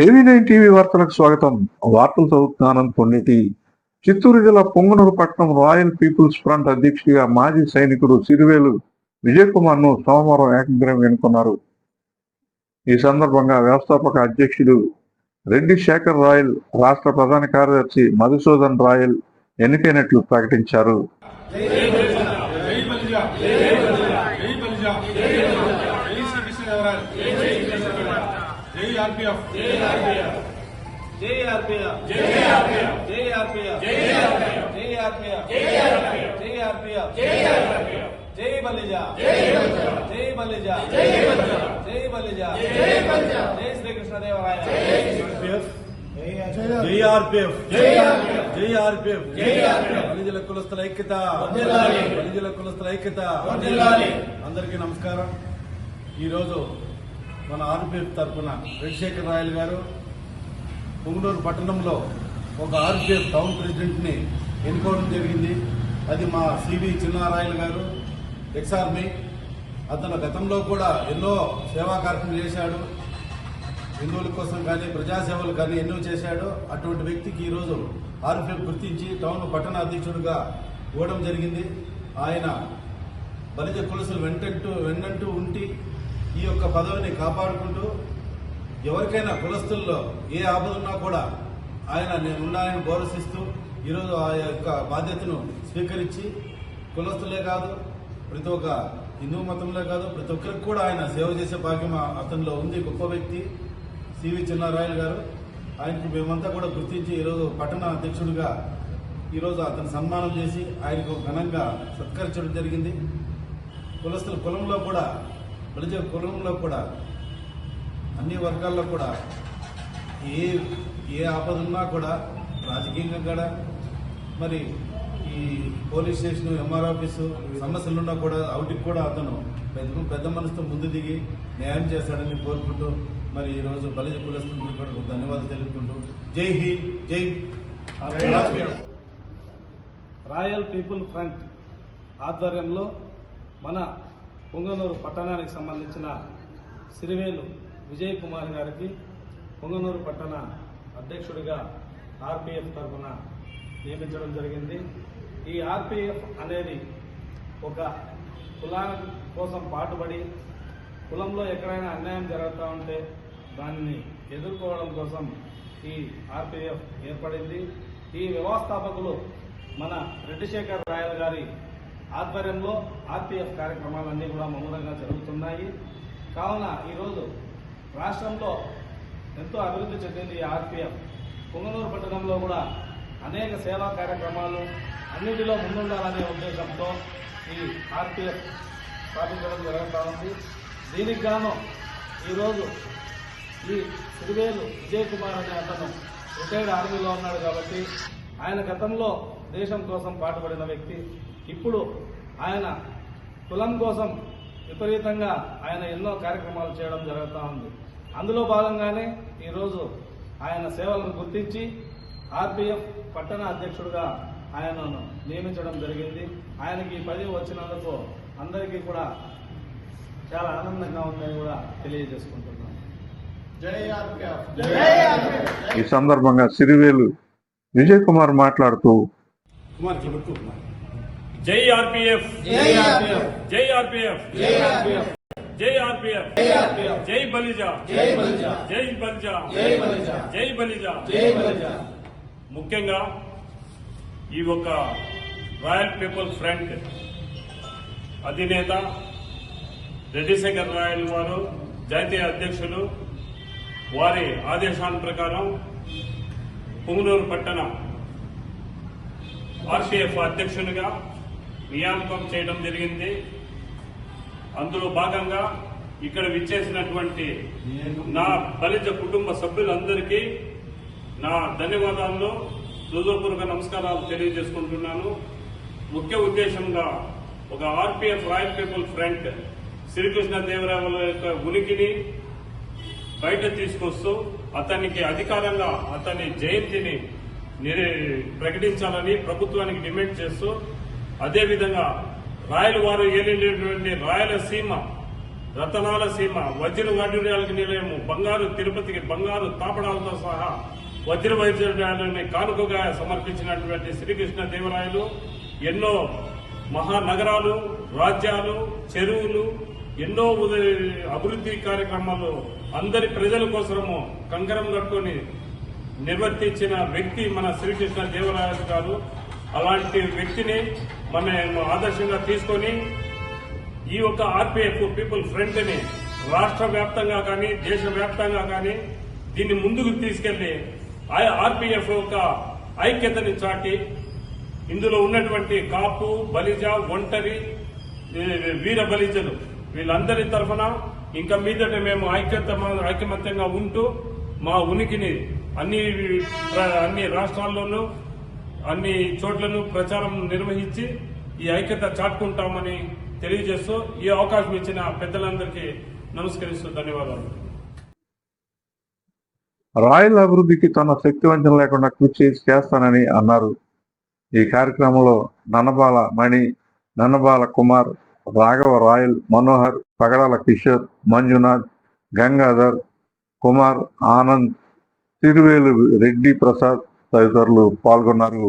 ఏవీ9 TV వార్తలకు స్వాగతం. వార్తలు చదువుతున్నాను పొన్నిటి. చిత్తూరు జిల్లా పొంగనూరు పట్టణం రాయల్ పీపుల్స్ ఫ్రంట్ అధ్యక్షుడిగా మాజీ సైనికుడు సిరివేలు విజయ్ కుమార్ ను సోమవారం ఏకగ్రీవం ఎన్నుకున్నారు. ఈ సందర్భంగా వ్యవస్థాపక అధ్యక్షుడు రెడ్డి శేఖర్ రాయల్, రాష్ట్ర ప్రధాన కార్యదర్శి మధుసూదన్ రాయల్ ఎన్నికైనట్లు ప్రకటించారు. కులస్తుల ఐక్యత, అందరికీ నమస్కారం. ఈరోజు మన ఆర్పిఎఫ్ తరఫున రెడ్డిశేఖర్ రాయల్ గారు పొంగనూరు పట్టణంలో ఒక ఆర్పిఎఫ్ టౌన్ ప్రెసిడెంట్ ని ఎన్నుకోవడం జరిగింది. అది మా సివి చిన్నారాయల్ గారు, ఎక్స్-ఆర్మీ. అతను గతంలో కూడా ఎన్నో సేవా కార్యక్రమాలు చేశాడు. హిందువుల కోసం కానీ ప్రజాసేవలు కానీ ఎన్నో చేశాడు. అటువంటి వ్యక్తికి ఈరోజు ఆర్పిఎఫ్ గుర్తించి టౌన్ పట్టణ అధ్యక్షుడిగా ఇవ్వడం జరిగింది. ఆయన బలిజ కులసులు వెన్నంటూ ఉండి ఈ యొక్క పదవిని కాపాడుకుంటూ ఎవరికైనా కులస్తుల్లో ఏ ఆపదున్నా కూడా ఆయన నేనున్నాయని గౌరవిస్తూ ఈరోజు ఆ యొక్క బాధ్యతను స్వీకరించి కులస్తులే కాదు, ప్రతి ఒక్క హిందూ మతంలో కాదు, ప్రతి ఒక్కరికి కూడా ఆయన సేవ చేసే భాగ్యం అతనిలో ఉంది. గొప్ప వ్యక్తి సివి చిన్నారాయల్ గారు. ఆయనకు మేమంతా కూడా గుర్తించి ఈరోజు పట్టణ అధ్యక్షుడిగా ఈరోజు అతను సన్మానం చేసి ఆయనకు ఘనంగా సత్కరించడం జరిగింది. కులస్తుల కులంలో కూడా, బలిజ కులంలో కూడా, అన్ని వర్గాల్లో కూడా ఏ ఆపదున్నా కూడా రాజకీయంగా కూడా, మరి ఈ పోలీస్ స్టేషన్, ఎంఆర్ ఆఫీసు సమస్యలున్నా కూడా వాటికి కూడా అతను పెద్ద మనసుతో ముందు దిగి న్యాయం చేస్తాడని కోరుకుంటూ మరి ఈరోజు బలిజ కులస్తులకు కూడా ధన్యవాదాలు తెలుపుకుంటూ జై హింద్, జై రాయల్ పీపుల్ ఫ్రంట్ ఆధ్వర్యంలో మన పొంగనూరు పట్టణానికి సంబంధించిన సిరివేలు విజయ్ కుమార్ గారికి పొంగనూరు పట్టణ అధ్యక్షుడిగా ఆర్పిఎఫ్ తరఫున నియమించడం జరిగింది. ఈ ఆర్పిఎఫ్ అనేది ఒక కులానికి కోసం పాటుపడి కులంలో ఎక్కడైనా అన్యాయం జరుగుతూ ఉంటే దానిని ఎదుర్కోవడం కోసం ఈ ఆర్పిఎఫ్ ఏర్పడింది. ఈ వ్యవస్థాపకులు మన రెడ్డిశేఖర్ రాయల్ గారి ఆధ్వర్యంలో ఆర్పిఎఫ్ కార్యక్రమాలన్నీ కూడా మౌనంగా జరుగుతున్నాయి. కావున ఈరోజు రాష్ట్రంలో ఎంతో అభివృద్ధి చెందింది ఈ ఆర్పిఎఫ్. పొంగనూరు పట్టణంలో కూడా అనేక సేవా కార్యక్రమాలు అన్నింటిలో ముందుండాలనే ఉద్దేశంతో ఈ ఆర్పిఎఫ్ స్థాపించడం జరుగుతూ ఉంది. దీనికి గాను ఈరోజు ఈ సిరివేలు విజయ్ కుమార్ అనే అతను రిటైర్డ్ ఆర్మీలో ఉన్నాడు కాబట్టి ఆయన గతంలో దేశం కోసం పాటుపడిన వ్యక్తి. ఇప్పుడు ఆయన కులం కోసం విపరీతంగా ఆయన ఎన్నో కార్యక్రమాలు చేయడం జరుగుతూ ఉంది. అందులో భాగంగానే ఈరోజు ఆయన సేవలను గుర్తించి ఆర్పిఎఫ్ పట్టణ అధ్యక్షుడిగా ఆయనను నియమించడం జరిగింది. ఆయనకి ఈ పదవి వచ్చినందుకు అందరికీ కూడా చాలా ఆనందంగా ఉందని కూడా తెలియజేసుకుంటున్నాను. ఈ సందర్భంగా సిరివేలు విజయ్ కుమార్ మాట్లాడుతూ జై ఆర్పిఎఫ్, జై ఆర్పిఎఫ్, జై ఆర్పిఎఫ్, జై ఆర్పిఎఫ్, జై ఆర్పిఎఫ్, జై ఆర్పిఎఫ్, జై బలిజ, జై బలిజ, జై బలిజ, జై బలిజ, జై బలిజ, జై బలిజ. ముఖ్యంగా ఈ ఒక రాయల్ పీపుల్స్ ఫ్రంట్ అధినేత రెడ్డిశేఖర్ రాయల్ వారు, జాతీయ అధ్యక్షులు, వారి ఆదేశాల ప్రకారం పొంగనూరు పట్టణ ఆర్పిఎఫ్ అధ్యక్షునిగా నియామకం చేయడం జరిగింది. అందులో భాగంగా ఇక్కడ విచ్చేసినటువంటి నా బలిజ కుటుంబ సభ్యులందరికీ నా ధన్యవాదాలను, హృదయపూర్వక నమస్కారాలు తెలియజేసుకుంటున్నాను. ముఖ్య ఉద్దేశంగా ఒక ఆర్పిఎఫ్ రాయల్ పీపుల్ ఫ్రంట్ శ్రీకృష్ణదేవరాయల యొక్క ఉనికిని బయట తీసుకొస్తూ అతనికి అధికారంగా అతని జయంతిని ప్రకటించాలని ప్రభుత్వానికి డిమాండ్ చేస్తూ, అదేవిధంగా రాయల్ వారు ఏలినటువంటి రాయలసీమ రతనాల సీమ, వజ్ర వైడూర్యాలకు నిలయము, బంగారు తిరుపతికి బంగారు తాపడాలతో సహా వజ్ర వైడూర్యాలని కానుకగా సమర్పించినటువంటి శ్రీకృష్ణ దేవరాయలు ఎన్నో మహానగరాలు, రాజ్యాలు, చెరువులు, ఎన్నో అభివృద్ధి కార్యక్రమాలు అందరి ప్రజల కోసము కంకరం కట్టుకొని నిర్వర్తించిన వ్యక్తి మన శ్రీకృష్ణ దేవరాయలు గారు. అలాంటి వ్యక్తిని మనం ఆదర్శంగా తీసుకొని ఈ యొక్క ఆర్పీఎఫ్ పీపుల్ ఫ్రంట్ ని రాష్ట్ర వ్యాప్తంగా కానీ దేశవ్యాప్తంగా కానీ దీన్ని ముందుకు తీసుకెళ్లి ఆర్పీఎఫ్ యొక్క ఐక్యతని చాటి ఇందులో ఉన్నటువంటి కాపు, బలిజ, ఒంటరి, వీర బలిజలు వీళ్ళందరి తరఫున ఇంకా మీదట మేము ఐకమత్యంగా ఉంటూ మా ఉనికిని అన్ని రాష్ట్రాల్లోనూ అన్ని చోట్లను ప్రచారం నిర్వహించి ఈ ఐక్యత చాటుకుంటామని తెలియజేస్తూ ఈ అవకాశం ఇచ్చిన పెద్దలందరికీ నమస్కరిస్తూ ధన్యవాదాలు. రాయల్ అభివృద్ధికి తన శక్తి వంచన లేకుండా కృషి చేస్తానని అన్నారు. ఈ కార్యక్రమంలో నన్నబాల మణి, నన్నబాల కుమార్, రాఘవ రాయల్, మనోహర్, పగడాల కిషోర్, మంజునాథ్, గంగాధర్, కుమార్, ఆనంద్, తిరువేలు రెడ్డి ప్రసాద్ తదితరులు పాల్గొన్నారు.